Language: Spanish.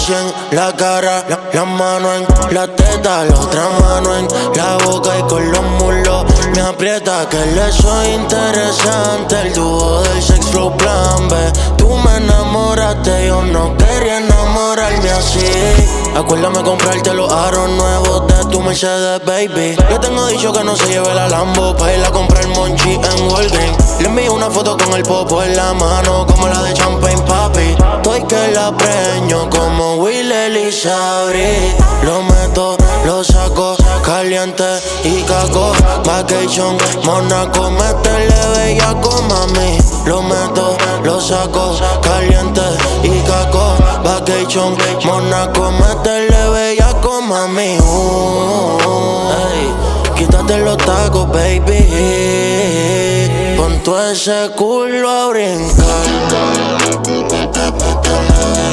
así en la cara, la mano en la teta, la otra mano en la boca y con los muslos me aprieta que le soy interesante. El dúo del sex flow plan B. Tú me enamoraste, yo no quería enamorarme así. Acuérdame comprarte los aros nuevos de tu Mercedes, baby. Le tengo dicho que no se lleve la Lambo pa' ir a comprar Monchi en Walgreens. Le envío una foto con el popo en la mano como la de Champagne Papi. Estoy que la preño como Will Elizabeth. Lo meto, lo saco, caliente y caco. Vacation, Monaco, métele bellaco, mami. Lo meto, lo saco, caliente y caco. Vacation, Monaco, métele bellaco, mami. Ey, quítate los tacos, baby. Pon tu ese culo a brincar.